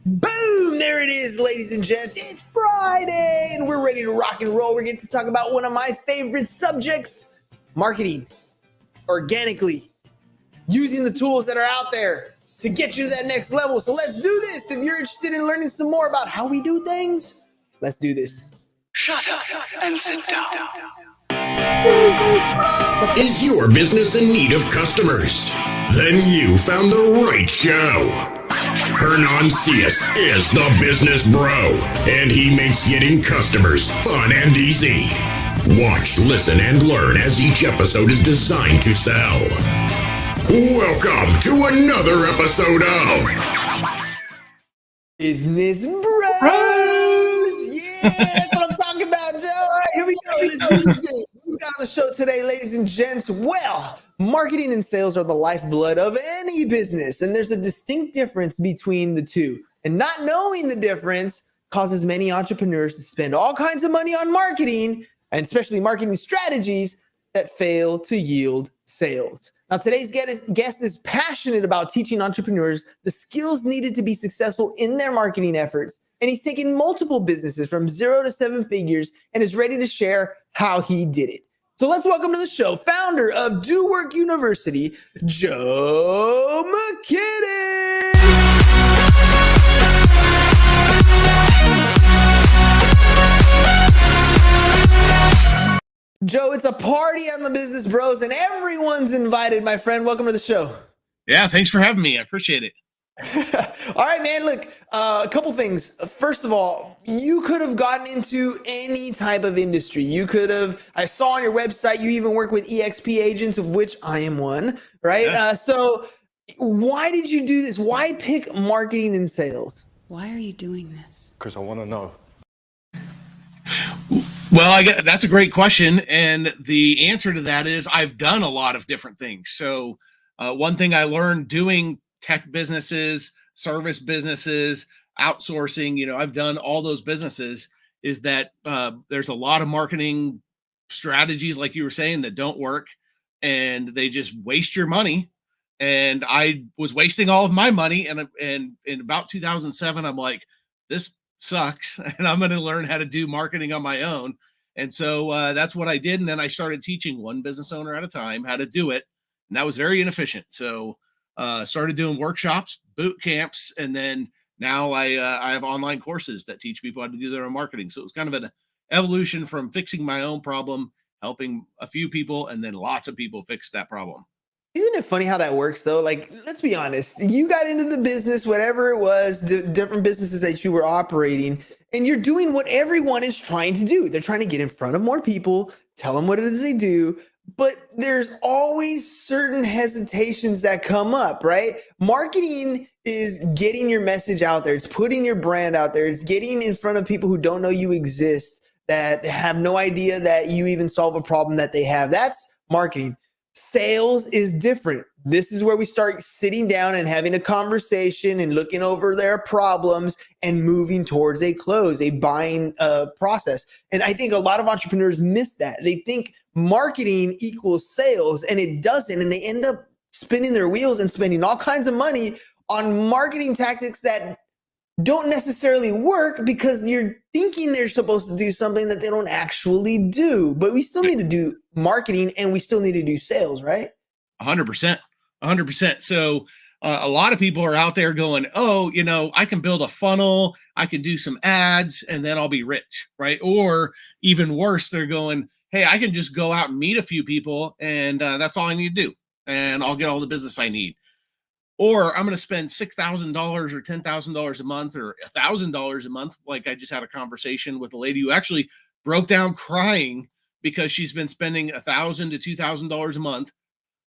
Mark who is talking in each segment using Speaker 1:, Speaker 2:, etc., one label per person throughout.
Speaker 1: Boom! There it is, ladies and gents. It's Friday, and we're ready to rock and roll. We're getting to talk about one of my favorite subjects, marketing, organically, using the tools that are out there to get you to that next level. So let's do this. If you're interested in learning some more about how we do things, let's do this.
Speaker 2: Shut up and sit down.
Speaker 3: Is your business in need of customers? Then you found the right show. Hernan Cias is the business bro, and he makes getting customers fun and easy. Watch, listen, and learn as each episode is designed to sell. Welcome to another episode of
Speaker 1: Business Bros! Yeah, that's what I'm talking about, Joe. All right, here we go. Let's do this. We got on the show today, ladies and gents. Well, marketing and sales are the lifeblood of any business, and there's a distinct difference between the two. And not knowing the difference causes many entrepreneurs to spend all kinds of money on marketing, and especially marketing strategies that fail to yield sales. Now, today's guest is passionate about teaching entrepreneurs the skills needed to be successful in their marketing efforts. And he's taken multiple businesses from 0 to 7 figures and is ready to share how he did it. So let's welcome to the show, founder of Do Work University, Joe Mikitish. Joe, it's a party on the Business Bros, and everyone's invited, my friend. Welcome to the show.
Speaker 4: Yeah, thanks for having me. I appreciate it.
Speaker 1: All right, man. Look, a couple things. First of all, you could have gotten into any type of industry. I saw on your website, you even work with EXP agents, of which I am one, right?
Speaker 4: Yeah.
Speaker 1: So why did you do this? Why pick marketing and sales?
Speaker 5: Why are you doing this?
Speaker 6: Because I want to know.
Speaker 4: Well, that's a great question. And the answer to that is I've done a lot of different things. So one thing I learned doing tech businesses, service businesses, outsourcing, I've done all those businesses, is that there's a lot of marketing strategies, like you were saying, that don't work, and they just waste your money. And I was wasting all of my money. And in about 2007, I'm like, this sucks, and I'm going to learn how to do marketing on my own. And so that's what I did. And then I started teaching one business owner at a time how to do it. And that was very inefficient. So started doing workshops, boot camps, and then now I have online courses that teach people how to do their own marketing. So it was kind of an evolution from fixing my own problem, helping a few people, and then lots of people fix that problem.
Speaker 1: Isn't it funny how that works, though? Like, let's be honest. You got into the business, whatever it was, different businesses that you were operating, and you're doing what everyone is trying to do. They're trying to get in front of more people, tell them what it is they do. But there's always certain hesitations that come up, right? Marketing is getting your message out there. It's putting your brand out there. It's getting in front of people who don't know you exist, that have no idea that you even solve a problem that they have. That's marketing. Sales is different. This is where we start sitting down and having a conversation and looking over their problems and moving towards a close, a buying process. And I think a lot of entrepreneurs miss that. They think marketing equals sales, and it doesn't. And they end up spinning their wheels and spending all kinds of money on marketing tactics that don't necessarily work because you're thinking they're supposed to do something that they don't actually do. But we still need to do marketing, and we still need to do sales, right?
Speaker 4: 100%. 100%. So a lot of people are out there going, oh, I can build a funnel, I can do some ads, and then I'll be rich, right? Or even worse, they're going, hey, I can just go out and meet a few people, and that's all I need to do, and I'll get all the business I need. Or I'm going to spend $6,000 or $10,000 a month or $1,000 a month. Like I just had a conversation with a lady who actually broke down crying because she's been spending $1,000 to $2,000 a month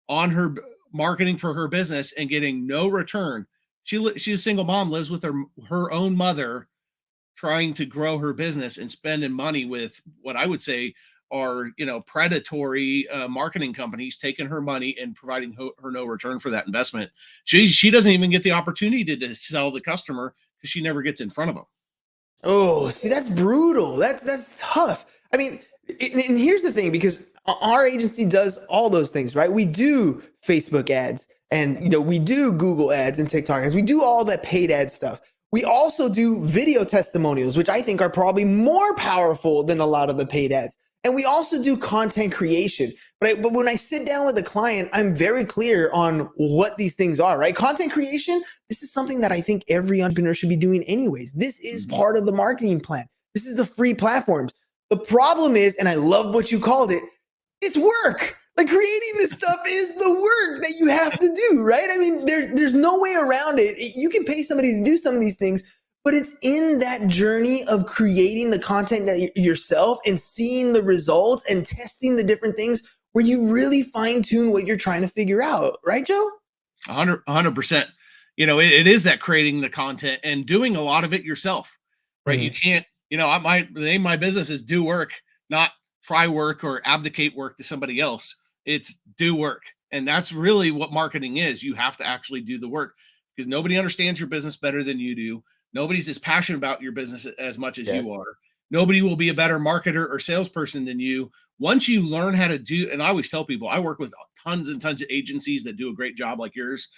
Speaker 4: on her marketing for her business and getting no return. She's a single mom, lives with her own mother, trying to grow her business and spending money with what I would say are, predatory marketing companies taking her money and providing her no return for that investment. She doesn't even get the opportunity to sell the customer because she never gets in front of them.
Speaker 1: Oh, see, that's brutal. That's tough. I mean, and here's the thing, because our agency does all those things, right? We do Facebook ads, and we do Google ads and TikTok ads. We do all that paid ad stuff. We also do video testimonials, which I think are probably more powerful than a lot of the paid ads. And we also do content creation. But when I sit down with a client, I'm very clear on what these things are, right? Content creation, this is something that I think every entrepreneur should be doing anyways. This is part of the marketing plan. This is the free platforms. The problem is, and I love what you called it, it's work. Like creating this stuff is the work that you have to do, right? I mean, there's no way around it. You can pay somebody to do some of these things, but it's in that journey of creating the content that yourself and seeing the results and testing the different things where you really fine tune what you're trying to figure out, right, Joe?
Speaker 4: 100%. It is that creating the content and doing a lot of it yourself, right? You can't, the name of my business is Do Work, not try work or abdicate work to somebody else. It's do work. And that's really what marketing is. You have to actually do the work because nobody understands your business better than you do. Nobody's as passionate about your business as much as you are. Nobody will be a better marketer or salesperson than you. Once you learn how to do, and I always tell people, I work with tons and tons of agencies that do a great job like yours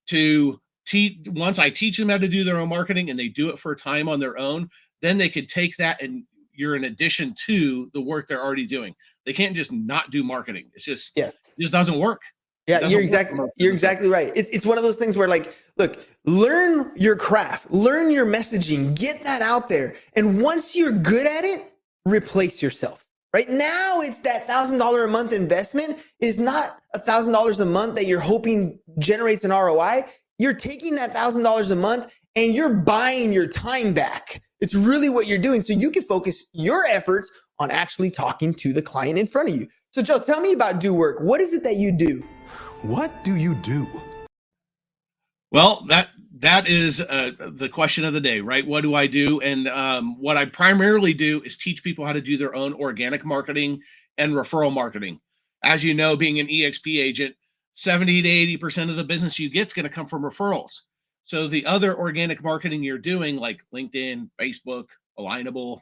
Speaker 4: to teach. Once I teach them how to do their own marketing and they do it for a time on their own, then they could take that and you're in addition to the work they're already doing. They can't just not do marketing. It's just, it just doesn't work.
Speaker 1: Yeah, you're exactly right. It's one of those things where like, look, learn your craft, learn your messaging, get that out there. And once you're good at it, replace yourself. Right now, it's that $1,000 a month investment is not $1,000 a month that you're hoping generates an ROI. You're taking that $1,000 a month and you're buying your time back. It's really what you're doing. So you can focus your efforts on actually talking to the client in front of you. So Joe, tell me about Do Work. What is it that you do?
Speaker 6: What do you do?
Speaker 4: Well, that is the question of the day, right? What do I do? And what I primarily do is teach people how to do their own organic marketing and referral marketing. As you know, being an EXP agent, 70 to 80% of the business you get is going to come from referrals. So the other organic marketing you're doing, like LinkedIn, Facebook, Alignable,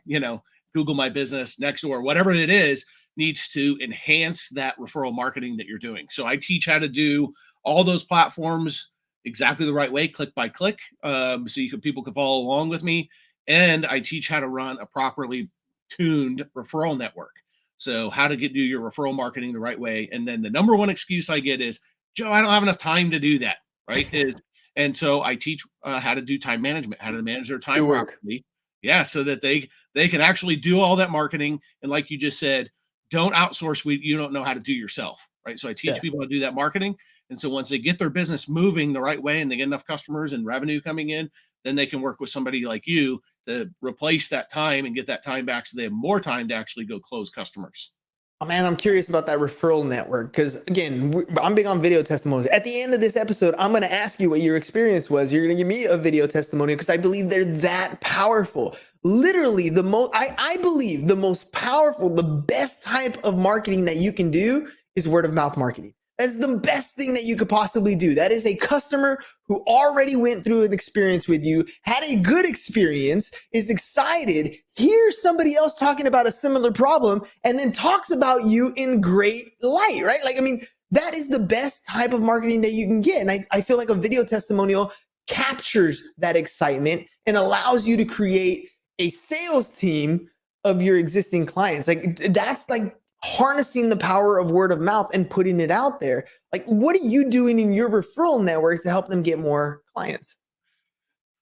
Speaker 4: Google My Business, Nextdoor, whatever it is, needs to enhance that referral marketing that you're doing. So I teach how to do all those platforms exactly the right way, click by click, so people can follow along with me. And I teach how to run a properly tuned referral network. So how to do your referral marketing the right way. And then the number one excuse I get is, Joe, I don't have enough time to do that, right? And so I teach how to do time management, how to manage their time properly. Yeah, so that they can actually do all that marketing. And like you just said, don't outsource what you don't know how to do yourself, right? So I teach people how to do that marketing. And so once they get their business moving the right way and they get enough customers and revenue coming in, then they can work with somebody like you to replace that time and get that time back so they have more time to actually go close customers.
Speaker 1: Oh man, I'm curious about that referral network because again, I'm big on video testimonials. At the end of this episode, I'm going to ask you what your experience was. You're going to give me a video testimonial because I believe they're that powerful. Literally, I believe the most powerful, the best type of marketing that you can do is word of mouth marketing. That's the best thing that you could possibly do. That is a customer who already went through an experience with you, had a good experience, is excited, hears somebody else talking about a similar problem, and then talks about you in great light, right? Like, I mean, that is the best type of marketing that you can get. And I feel like a video testimonial captures that excitement and allows you to create a sales team of your existing clients. Like, that's like harnessing the power of word of mouth and putting it out there. Like, what are you doing in your referral network to help them get more clients?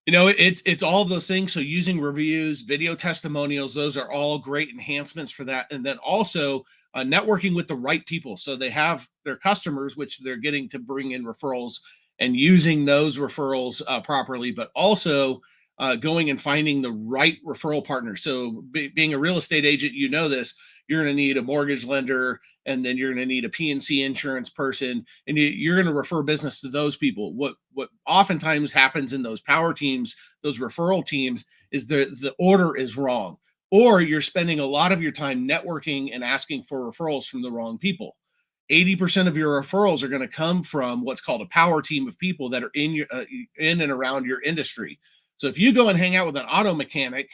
Speaker 4: It's all of those things. So using reviews, video testimonials, those are all great enhancements for that. And then also networking with the right people. So they have their customers, which they're getting to bring in referrals and using those referrals properly, but also going and finding the right referral partner. So being a real estate agent, this, you're going to need a mortgage lender, and then you're going to need a P&C insurance person, and you're going to refer business to those people. What oftentimes happens in those power teams, those referral teams, is the order is wrong, or you're spending a lot of your time networking and asking for referrals from the wrong people. 80% of your referrals are going to come from what's called a power team of people that are in and around your industry. So if you go and hang out with an auto mechanic,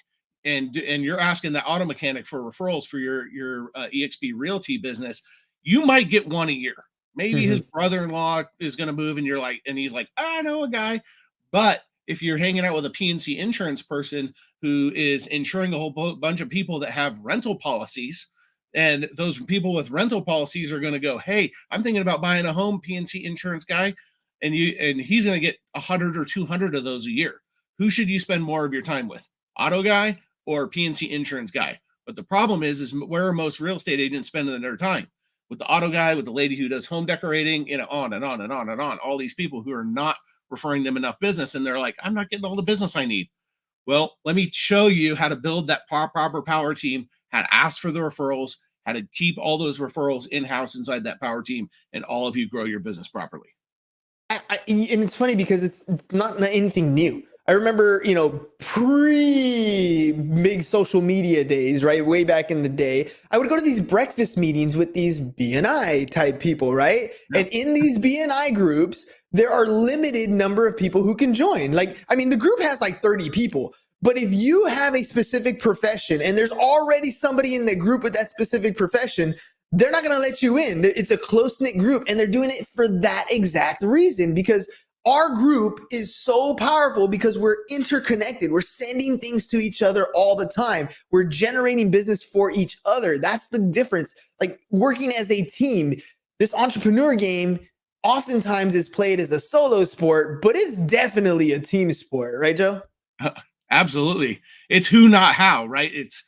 Speaker 4: and you're asking that auto mechanic for referrals for your EXP realty business, you might get one a year. Maybe his brother-in-law is going to move and he's like, I know a guy. But if you're hanging out with a PNC insurance person who is insuring a whole bunch of people that have rental policies, and those people with rental policies are going to go, hey, I'm thinking about buying a home, PNC insurance guy, and he's going to get 100 or 200 of those a year. Who should you spend more of your time with? Auto guy or PNC insurance guy? But the problem is where are most real estate agents spending their time? With the auto guy, with the lady who does home decorating, on and on and on and on. All these people who are not referring them enough business, and they're like, I'm not getting all the business I need. Well, let me show you how to build that proper power team, how to ask for the referrals, how to keep all those referrals in-house inside that power team, and all of you grow your business properly.
Speaker 1: And it's funny because it's not anything new. I remember, pre-big social media days, right? Way back in the day, I would go to these breakfast meetings with these BNI type people, right? Yeah. And in these BNI groups, there are limited number of people who can join. The group has like 30 people. But if you have a specific profession and there's already somebody in the group with that specific profession, they're not going to let you in. It's a close-knit group, and they're doing it for that exact reason, because our group is so powerful because we're interconnected. We're sending things to each other all the time. We're generating business for each other. That's the difference. Like working as a team, this entrepreneur game oftentimes is played as a solo sport, but it's definitely a team sport, right, Joe?
Speaker 4: Absolutely. It's who, not how, right? It's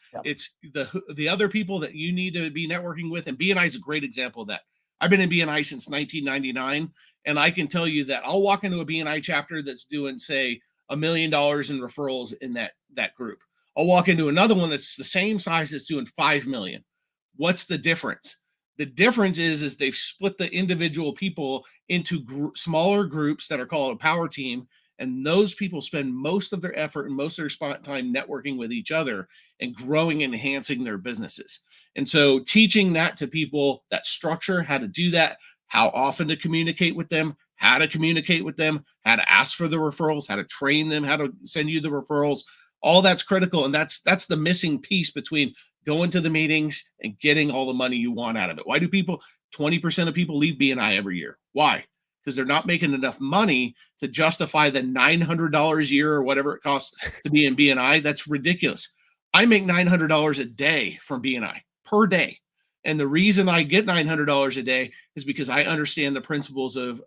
Speaker 4: the other people that you need to be networking with. And BNI is a great example of that. I've been in BNI since 1999. And I can tell you that I'll walk into a BNI chapter that's doing, say, $1 million in referrals in that group. I'll walk into another one that's the same size that's doing 5 million. What's the difference? The difference is they've split the individual people into smaller groups that are called a power team. And those people spend most of their effort and most of their time networking with each other and growing and enhancing their businesses. And so teaching that to people, that structure, how to do that, how often to communicate with them, how to communicate with them, how to ask for the referrals, how to train them, how to send you the referrals, all that's critical. And that's the missing piece between going to the meetings and getting all the money you want out of it. Why do 20% of people leave BNI every year? Why? Because they're not making enough money to justify the $900 a year or whatever it costs to be in BNI. That's ridiculous. I make $900 a day from BNI per day. And the reason I get $900 a day is because I understand the principles of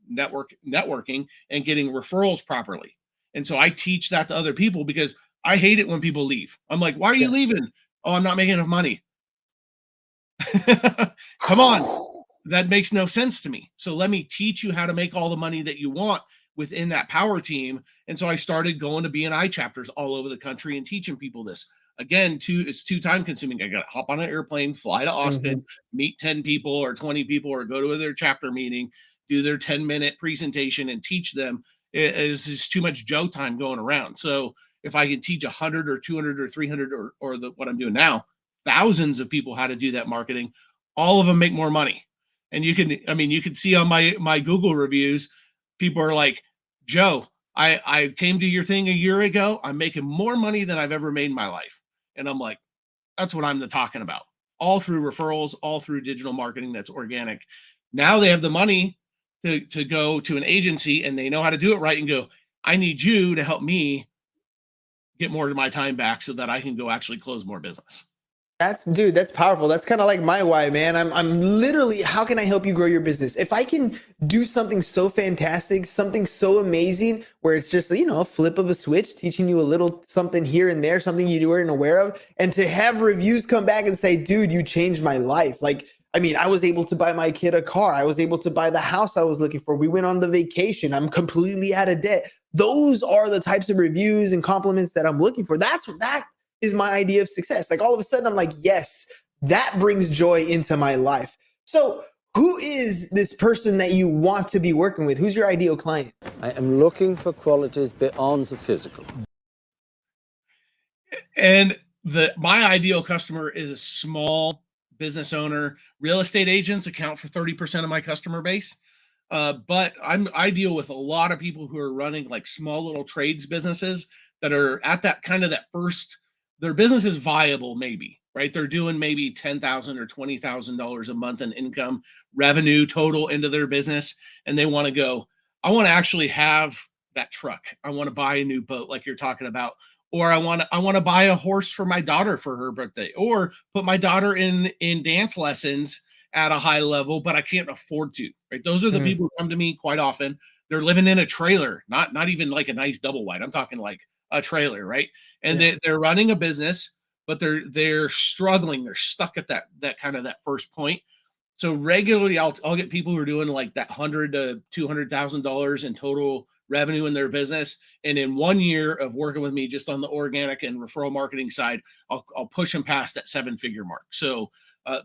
Speaker 4: networking and getting referrals properly. And so I teach that to other people because I hate it when people leave. I'm like, why are you leaving? Oh, I'm not making enough money. Come on. That makes no sense to me. So let me teach you how to make all the money that you want within that power team. And so I started going to BNI chapters all over the country and teaching people this. Again, it's too time consuming. I got to hop on an airplane, fly to Austin, meet 10 people or 20 people, or go to their chapter meeting, do their 10-minute presentation and teach them. It's just too much Joe time going around. So if I can teach 100 or 200 or 300 or what I'm doing now, thousands of people how to do that marketing, all of them make more money. And you can see on my Google reviews, people are like, Joe, I came to your thing a year ago. I'm making more money than I've ever made in my life. And I'm like, that's what I'm talking about. All through referrals, all through digital marketing that's organic. Now they have the money to go to an agency and they know how to do it right and go, I need you to help me get more of my time back so that I can go actually close more business.
Speaker 1: That's powerful. That's kind of like my why, man. I'm literally, how can I help you grow your business? If I can do something so fantastic, something so amazing, where it's just, a flip of a switch, teaching you a little something here and there, something you weren't aware of, and to have reviews come back and say, dude, you changed my life. I was able to buy my kid a car. I was able to buy the house I was looking for. We went on the vacation. I'm completely out of debt. Those are the types of reviews and compliments that I'm looking for. That is my idea of success. All of a sudden I'm like, yes, that brings joy into my life. So who is this person that you want to be working with? Who's your ideal client?
Speaker 7: I am looking for qualities beyond the physical.
Speaker 4: And my ideal customer is a small business owner. Real estate agents account for 30% of my customer base. But I deal with a lot of people who are running small little trades businesses that are at that first. Their business is viable, maybe, right? They're doing maybe $10,000 or $20,000 a month in income revenue total into their business. And they want to go, I want to actually have that truck. I want to buy a new boat like you're talking about. Or I want to buy a horse for my daughter for her birthday, or put my daughter in dance lessons at a high level, but I can't afford to. Right? Those are the people who come to me quite often. They're living in a trailer, not even like a nice double wide. I'm talking like a trailer, right? And they're running a business, but they're struggling. They're stuck at that kind of that first point. So regularly, I'll get people who are doing like that $100,000 to $200,000 in total revenue in their business, and in 1 year of working with me just on the organic and referral marketing side, I'll push them past that 7-figure mark. So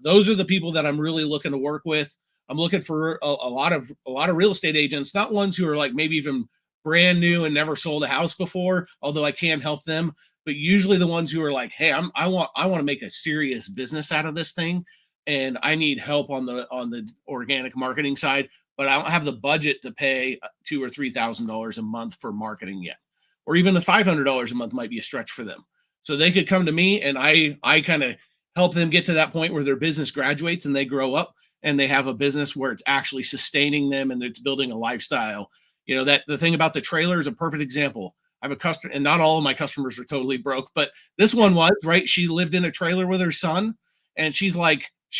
Speaker 4: those are the people that I'm really looking to work with. I'm looking for a lot of real estate agents, not ones who are like maybe even brand new and never sold a house before, although I can help them, but usually the ones who are like, hey, I want to make a serious business out of this thing, and I need help on the organic marketing side, but I don't have the budget to pay $2,000 or $3,000 a month for marketing yet, or even the $500 a month might be a stretch for them. So they could come to me, and I kind of help them get to that point where their business graduates and they grow up and they have a business where it's actually sustaining them and it's building a lifestyle. You know, that the thing about the trailer is a perfect example. I have a customer, and not all of my customers are totally broke, but this one was, right. She lived in a trailer with her son, and she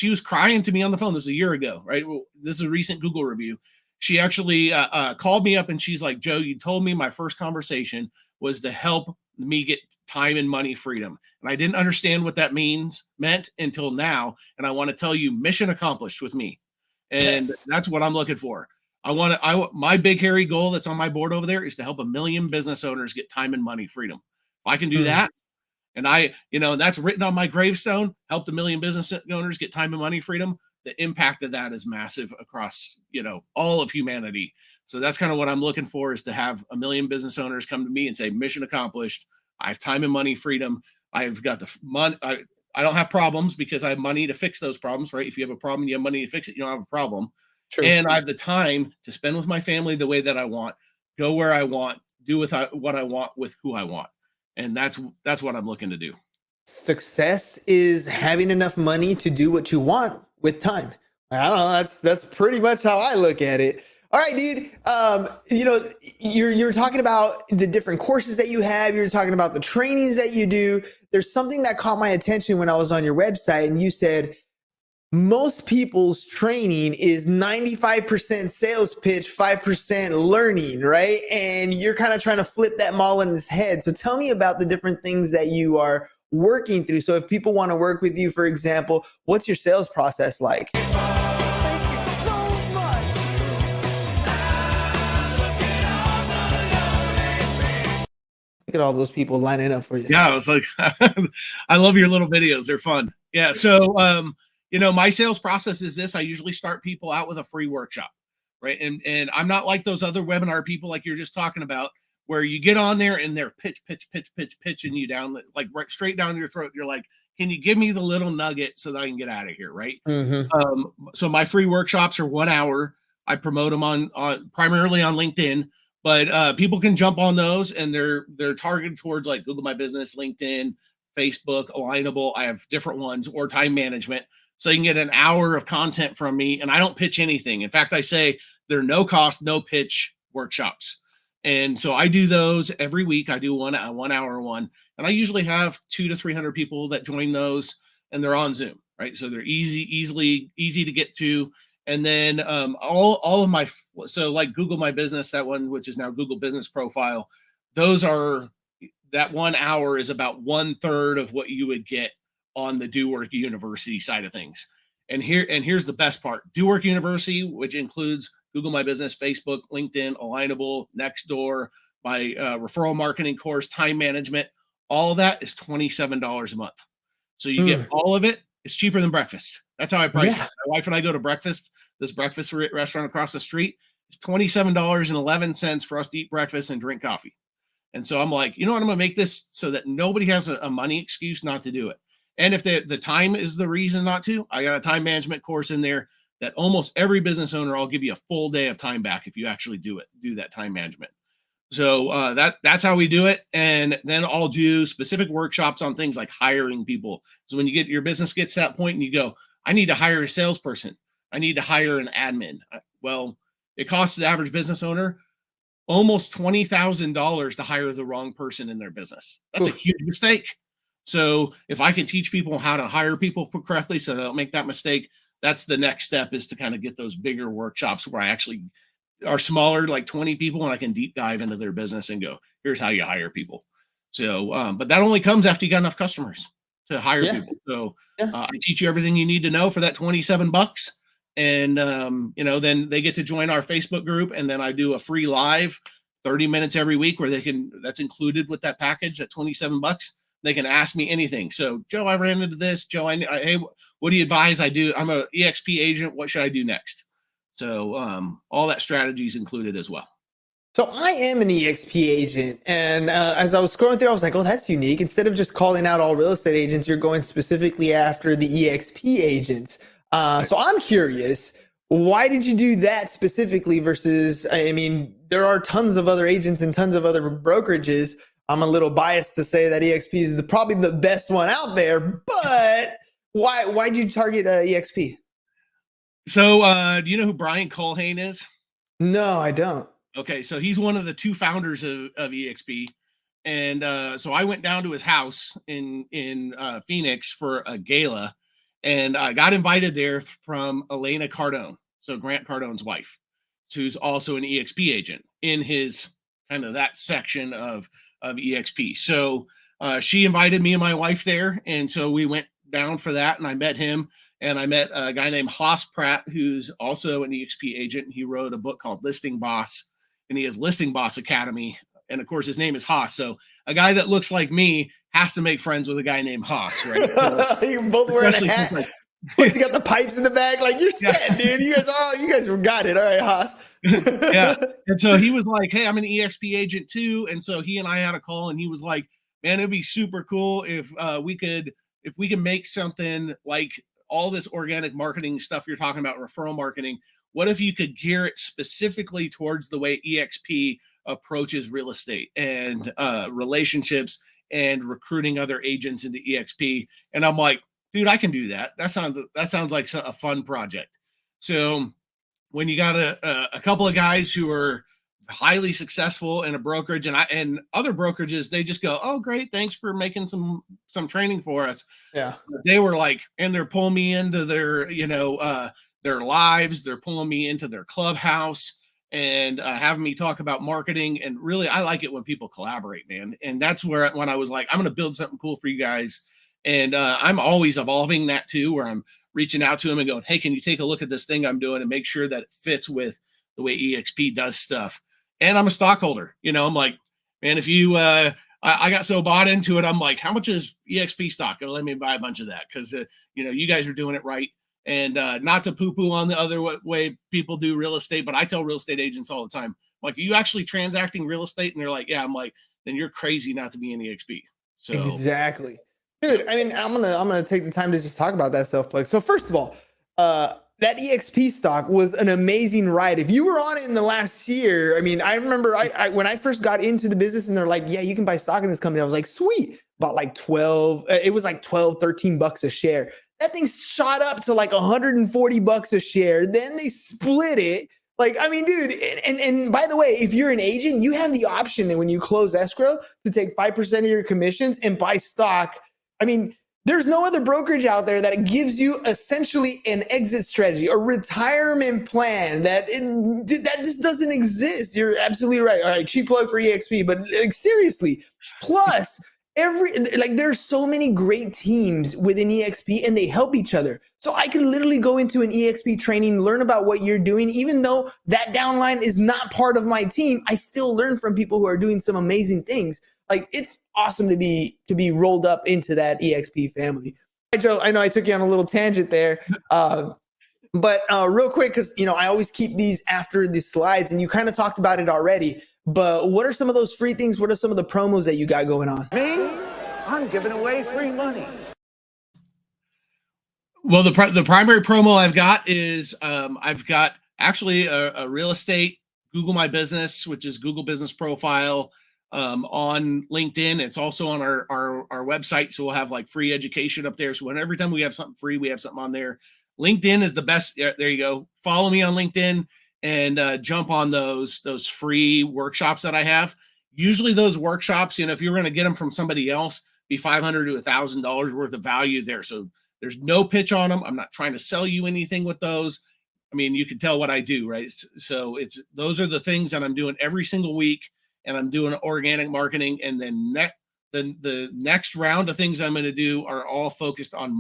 Speaker 4: was crying to me on the phone. This is a year ago, right? Well, this is a recent Google review. She actually called me up and she's like, Joe, you told me my first conversation was to help me get time and money freedom. And I didn't understand what that meant until now. And I want to tell you, mission accomplished with me. And that's what I'm looking for. My big hairy goal that's on my board over there is to help 1 million business owners get time and money freedom. If I can do that, and and that's written on my gravestone, helped 1 million business owners get time and money freedom, the impact of that is massive across, all of humanity. So that's kind of what I'm looking for, is to have 1 million business owners come to me and say, mission accomplished. I have time and money freedom. I've got the money. I don't have problems because I have money to fix those problems, right? If you have a problem, you have money to fix it, you don't have a problem. True. And I have the time to spend with my family the way that I want, go where I want, do with what I want with who I want. And that's what I'm looking to do.
Speaker 1: Success is having enough money to do what you want with time. I don't know. That's pretty much how I look at it. All right, dude. You're talking about the different courses that you have. You're talking about the trainings that you do. There's something that caught my attention when I was on your website, and you said most people's training is 95% sales pitch, 5% learning, right? And you're kind of trying to flip that model in his head. So tell me about the different things that you are working through. So if people want to work with you, for example, what's your sales process like?
Speaker 8: Thank you so much.
Speaker 1: Look at all those people lining up for you.
Speaker 4: Yeah, I was like, I love your little videos. They're fun. Yeah. So, my sales process is this. I usually start people out with a free workshop, right? And I'm not like those other webinar people like you're just talking about, where you get on there and they're pitching you down, like right straight down your throat. You're like, can you give me the little nugget so that I can get out of here, right? So my free workshops are 1 hour. I promote them on primarily on LinkedIn, but people can jump on those, and they're targeted towards like Google My Business, LinkedIn, Facebook, Alignable. I have different ones, or time management. So you can get an hour of content from me, and I don't pitch anything. In fact, I say they're no cost, no pitch workshops. And so I do those every week. I do one 1 hour one, and I usually have 200 to 300 people that join those, and they're on Zoom, right? So they're easy to get to. And then all of my, so like Google My Business, that one, which is now Google Business Profile, that 1 hour is about 1/3 of what you would get on the Do Work University side of things. And here's the best part. Do Work University, which includes Google My Business, Facebook, LinkedIn, Alignable, Nextdoor, my referral marketing course, time management, all of that is $27 a month. So you get all of it. It's cheaper than breakfast. That's how I price it. My wife and I go to breakfast, this breakfast restaurant across the street. It's $27.11 for us to eat breakfast and drink coffee. And so I'm like, you know what? I'm going to make this so that nobody has a money excuse not to do it. And if the time is the reason not to, I got a time management course in there that almost every business owner, I'll give you a full day of time back if you actually do that time management. So that's how we do it. And then I'll do specific workshops on things like hiring people. So when your business gets to that point and you go, I need to hire a salesperson, I need to hire an admin. Well, it costs the average business owner almost $20,000 to hire the wrong person in their business. That's a huge mistake. So if I can teach people how to hire people correctly so they don't make that mistake, that's the next step, is to kind of get those bigger workshops where I actually are smaller, like 20 people, and I can deep dive into their business and go, here's how you hire people. So, but that only comes after you got enough customers to hire people. So I teach you everything you need to know for that $27. And, then they get to join our Facebook group, and then I do a free live 30 minutes every week where that's included with that package at $27. They can ask me anything. So, Joe, I ran into this. Joe, hey, what do you advise I do? I'm a EXP agent. What should I do next? So all that strategy is included as well.
Speaker 1: So I am an EXP agent, and as I was scrolling through, I was like, oh, that's unique. Instead of just calling out all real estate agents, you're going specifically after the EXP agents. So I'm curious, why did you do that specifically versus, I mean, there are tons of other agents and tons of other brokerages. I'm a little biased to say that EXP is probably the best one out there, but why'd you target EXP?
Speaker 4: So do you know who Brian Colhane is?
Speaker 1: No, I don't.
Speaker 4: Okay, so he's one of the two founders of EXP. And so I went down to his house in Phoenix for a gala, and I got invited there from Elena Cardone, so Grant Cardone's wife, who's also an EXP agent in his kind of that section of EXP. So she invited me and my wife there, and so we went down for that, and I met him, and I met a guy named Haas Pratt, who's also an EXP agent. He wrote a book called Listing Boss, and he has Listing Boss Academy. And of course, his name is Haas. So a guy that looks like me has to make friends with a guy named Haas, right?
Speaker 1: You're both wearing a hat.
Speaker 4: Like,
Speaker 1: Plus you got the pipes in the back. Like, you're set, dude. You guys got it. All right, Haas.
Speaker 4: Yeah. And so he was like, hey, I'm an EXP agent too. And so he and I had a call, and he was like, man, it'd be super cool if we could make something like all this organic marketing stuff you're talking about, referral marketing. What if you could gear it specifically towards the way EXP approaches real estate and relationships and recruiting other agents into EXP? And I'm like, dude, I can do that. That sounds like a fun project. So when you got a couple of guys who are highly successful in a brokerage and other brokerages, they just go, oh, great, thanks for making some training for us.
Speaker 1: Yeah.
Speaker 4: They were like, and they're pulling me into their, their lives. They're pulling me into their clubhouse and having me talk about marketing. And really, I like it when people collaborate, man. And that's when I was like, I'm going to build something cool for you guys. And I'm always evolving that too, where I'm reaching out to them and going, hey, can you take a look at this thing I'm doing and make sure that it fits with the way EXP does stuff? And I'm a stockholder. I'm like, man, if you, I got so bought into it, I'm like, how much is EXP stock? Let me buy a bunch of that, because, you guys are doing it right. And not to poo-poo on the other way people do real estate, but I tell real estate agents all the time, like, are you actually transacting real estate? And they're like, yeah. I'm like, then you're crazy not to be in EXP. So
Speaker 1: exactly. Dude, I mean, I'm gonna take the time to just talk about that stuff. Like, so first of all, that EXP stock was an amazing ride. If you were on it in the last year, I mean, I remember when I first got into the business and they're like, yeah, you can buy stock in this company. I was like, sweet. Bought like 12, it was like 12, $13 a share. That thing shot up to like $140 a share. Then they split it. Like, I mean, dude, and by the way, if you're an agent, you have the option that when you close escrow to take 5% of your commissions and buy stock. I mean, there's no other brokerage out there that gives you essentially an exit strategy, a retirement plan that just doesn't exist. You're absolutely right. All right, cheap plug for EXP, but like, seriously, plus there's so many great teams within EXP and they help each other. So I can literally go into an EXP training, learn about what you're doing. Even though that downline is not part of my team, I still learn from people who are doing some amazing things. Like, it's awesome to be rolled up into that EXP family. Right, Joe, I know I took you on a little tangent there, but real quick, because I always keep these after the slides, and you kind of talked about it already. But what are some of those free things? What are some of the promos that you got going on?
Speaker 8: Me? I'm giving away free money.
Speaker 4: Well, the primary promo I've got is I've got actually a real estate Google My Business, which is Google Business Profile. On LinkedIn. It's also on our website. So we'll have like free education up there. So every time we have something free, we have something on there. LinkedIn is the best. There you go. Follow me on LinkedIn. and jump on those free workshops that I have. Usually those workshops, if you're going to get them from somebody else, be $500 to $1,000 worth of value there. So there's no pitch on them. I'm not trying to sell you anything with those. I mean, you can tell what I do, right? So those are the things that I'm doing every single week, and I'm doing organic marketing. And then the next round of things I'm going to do are all focused on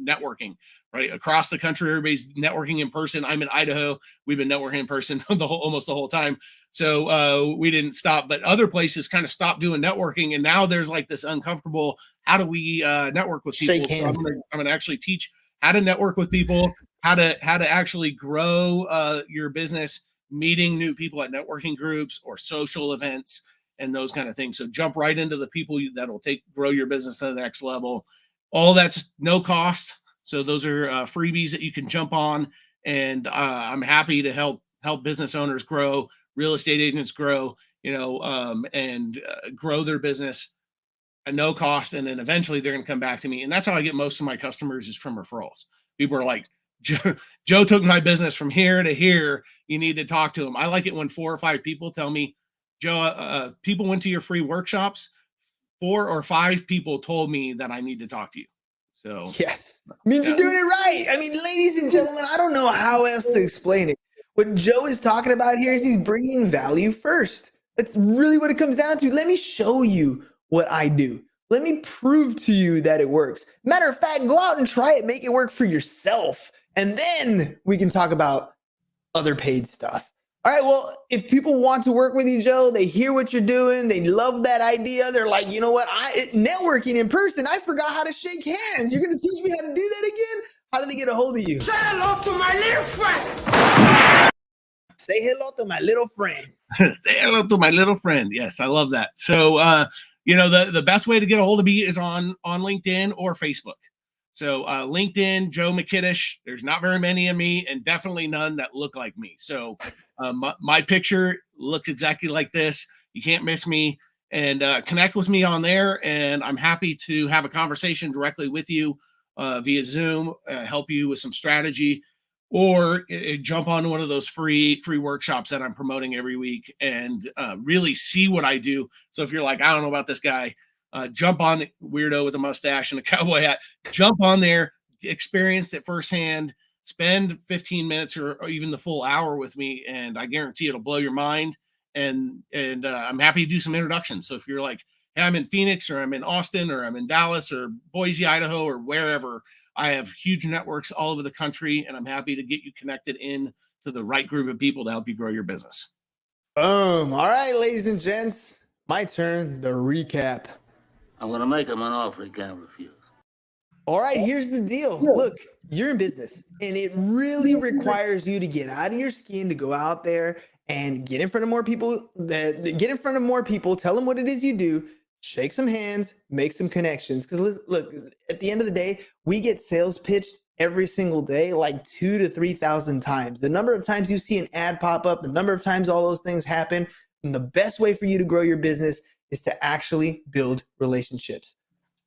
Speaker 4: networking, right? Across the country, everybody's networking in person. I'm in Idaho. We've been networking in person almost the whole time. So we didn't stop, but other places kind of stopped doing networking. And now there's like this uncomfortable, how do we network with people?
Speaker 1: Shake hands.
Speaker 4: So I'm gonna actually teach how to network with people, how to actually grow your business, meeting new people at networking groups or social events and those kind of things. So jump right into the people that'll grow your business to the next level. All that's no cost. So those are freebies that you can jump on. And I'm happy to help business owners grow, real estate agents grow, and grow their business at no cost. And then eventually they're going to come back to me. And that's how I get most of my customers, is from referrals. People are like, Joe took my business from here to here. You need to talk to him. I like it when 4 or 5 people tell me, Joe, people went to your free workshops. 4 or 5 people told me that I need to talk to you. So
Speaker 1: yes, means you're doing it right. I mean, ladies and gentlemen, I don't know how else to explain it. What Joe is talking about here is he's bringing value first. That's really what it comes down to. Let me show you what I do. Let me prove to you that it works. Matter of fact, go out and try it. Make it work for yourself. And then we can talk about other paid stuff. All right, well, if people want to work with you, Joe, they hear what you're doing, they love that idea. They're like, you know what? Networking in person, I forgot how to shake hands. You're going to teach me how to do that again? How do they get a hold of you?
Speaker 8: Say hello to my little friend.
Speaker 1: Say hello to my little friend.
Speaker 4: Say hello to my little friend. Yes, I love that. So, the best way to get a hold of me is on LinkedIn or Facebook. So LinkedIn, Joe Mikitish. There's not very many of me, and definitely none that look like me. So my picture looks exactly like this. You can't miss me. And connect with me on there. And I'm happy to have a conversation directly with you via Zoom, help you with some strategy, or jump on one of those free workshops that I'm promoting every week and really see what I do. So if you're like, I don't know about this guy, jump on, weirdo with a mustache and a cowboy hat, jump on there, experience it firsthand, spend 15 minutes or even the full hour with me, and I guarantee it'll blow your mind. And I'm happy to do some introductions. So if you're like, hey, I'm in Phoenix, or I'm in Austin, or I'm in Dallas, or Boise, Idaho, or wherever, I have huge networks all over the country, and I'm happy to get you connected in to the right group of people to help you grow your business.
Speaker 1: Boom. All right, ladies and gents, my turn, the recap.
Speaker 9: I'm going to make him an offer he can't refuse.
Speaker 1: All right, here's the deal. Look, you're in business, and it really requires you to get out of your skin, to go out there and get in front of more people, tell them what it is you do, shake some hands, make some connections. Because look, at the end of the day, we get sales pitched every single day, like 2,000 to 3,000 times. The number of times you see an ad pop up, the number of times all those things happen, and the best way for you to grow your business is to actually build relationships.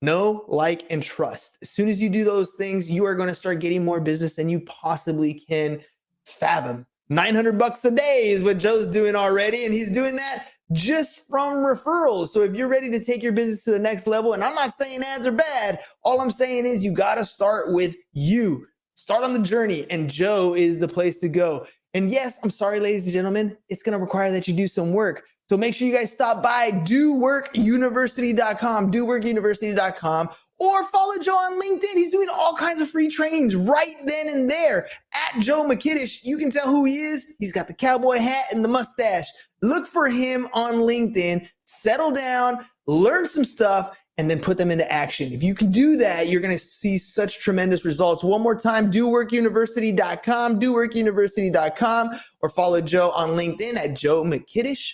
Speaker 1: Know, like, and trust. As soon as you do those things, you are going to start getting more business than you possibly can fathom. $900 a day is what Joe's doing already, and he's doing that just from referrals. So if you're ready to take your business to the next level, and I'm not saying ads are bad, all I'm saying is you got to start with you. Start on the journey, and Joe is the place to go. And yes, I'm sorry, ladies and gentlemen, it's going to require that you do some work. So make sure you guys stop by doworkuniversity.com, or follow Joe on LinkedIn. He's doing all kinds of free trainings right then and there. At Joe Mikitish, you can tell who he is. He's got the cowboy hat and the mustache. Look for him on LinkedIn, settle down, learn some stuff, and then put them into action. If you can do that, you're going to see such tremendous results. One more time, doworkuniversity.com, or follow Joe on LinkedIn at Joe Mikitish.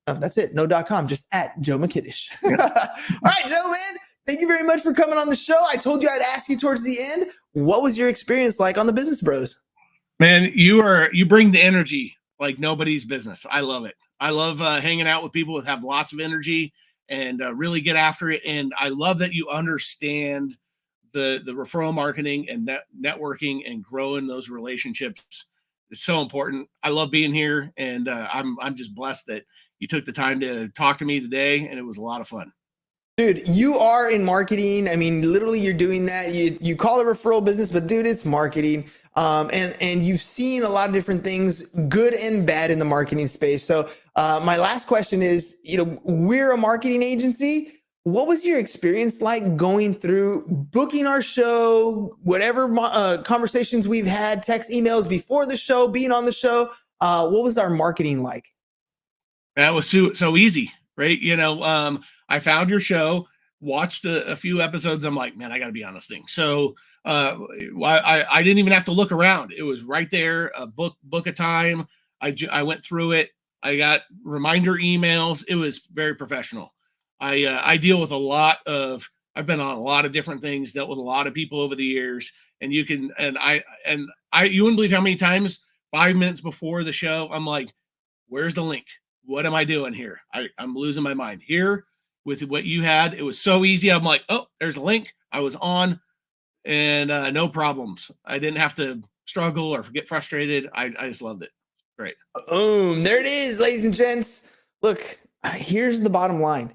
Speaker 1: That's it. No .com, just at Joe Mikitish. All right, Joe, man. Thank you very much for coming on the show. I told you I'd ask you towards the end. What was your experience like on the Business Bros?
Speaker 4: Man, you bring the energy like nobody's business. I love it. I love hanging out with people that have lots of energy and really get after it. And I love that you understand the referral marketing and networking and growing those relationships It's so important. I love being here, and I'm just blessed that you took the time to talk to me today, and it was a lot of fun.
Speaker 1: Dude, you are in marketing. I mean, literally, you're doing that. You call it referral business, but dude, it's marketing. And you've seen a lot of different things, good and bad, in the marketing space. So my last question is, we're a marketing agency. What was your experience like going through booking our show, whatever conversations we've had, text, emails before the show, being on the show? What was our marketing like?
Speaker 4: That was so easy, right? I found your show, watched a few episodes. I'm like, man, I got to be on this thing. So I didn't even have to look around. It was right there. Book a time. I went through it. I got reminder emails. It was very professional. I deal with I've been on a lot of different things, dealt with a lot of people over the years, and you wouldn't believe how many times 5 minutes before the show, I'm like, where's the link? What am I doing here? I'm losing my mind here with what you had. It was so easy. I'm like, oh, there's a link. I was on, and no problems. I didn't have to struggle or get frustrated. I just loved it. Great.
Speaker 1: Boom. There it is, ladies and gents. Look, here's the bottom line.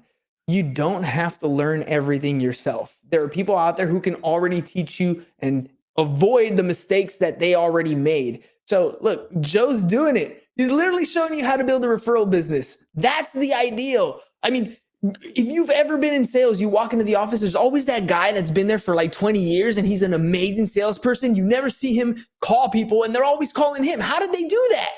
Speaker 1: You don't have to learn everything yourself. There are people out there who can already teach you and avoid the mistakes that they already made. So look, Joe's doing it. He's literally showing you how to build a referral business. That's the ideal. I mean, if you've ever been in sales, you walk into the office, there's always that guy that's been there for like 20 years and he's an amazing salesperson. You never see him call people and they're always calling him. How did they do that?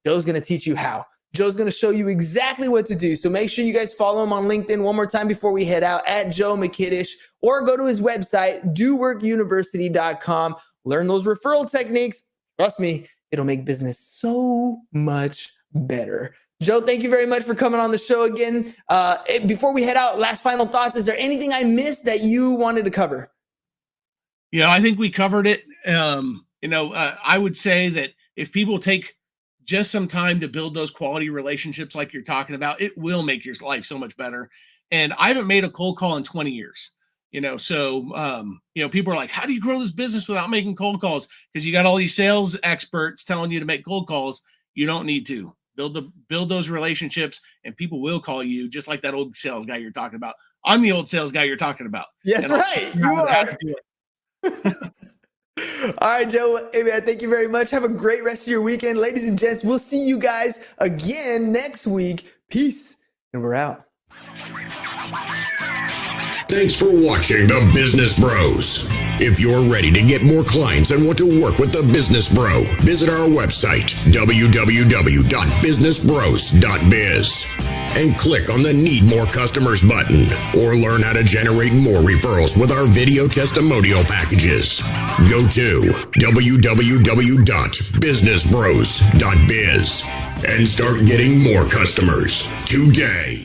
Speaker 1: Joe's going to teach you how. Joe's going to show you exactly what to do. So make sure you guys follow him on LinkedIn one more time before we head out, at Joe Mikitish, or go to his website, doworkuniversity.com. Learn those referral techniques. Trust me, it'll make business so much better. Joe, thank you very much for coming on the show again. Before we head out, last final thoughts. Is there anything I missed that you wanted to cover?
Speaker 4: I think we covered it. I would say that if people take just some time to build those quality relationships like you're talking about, it will make your life so much better. And I haven't made a cold call in 20 years. So people are like, how do you grow this business without making cold calls? Because you got all these sales experts telling you to make cold calls. You don't need to. Build those relationships, and people will call you, just like that old sales guy you're talking about. I'm the old sales guy you're talking about.
Speaker 1: Yes, right. You are. All right, Joe. Hey, man, thank you very much. Have a great rest of your weekend. Ladies and gents, we'll see you guys again next week. Peace, and we're out.
Speaker 3: Thanks for watching The Business Bros. If you're ready to get more clients and want to work with The Business Bro, visit our website, www.businessbros.biz, and click on the Need More Customers button, or learn how to generate more referrals with our video testimonial packages. Go to www.businessbros.biz and start getting more customers today.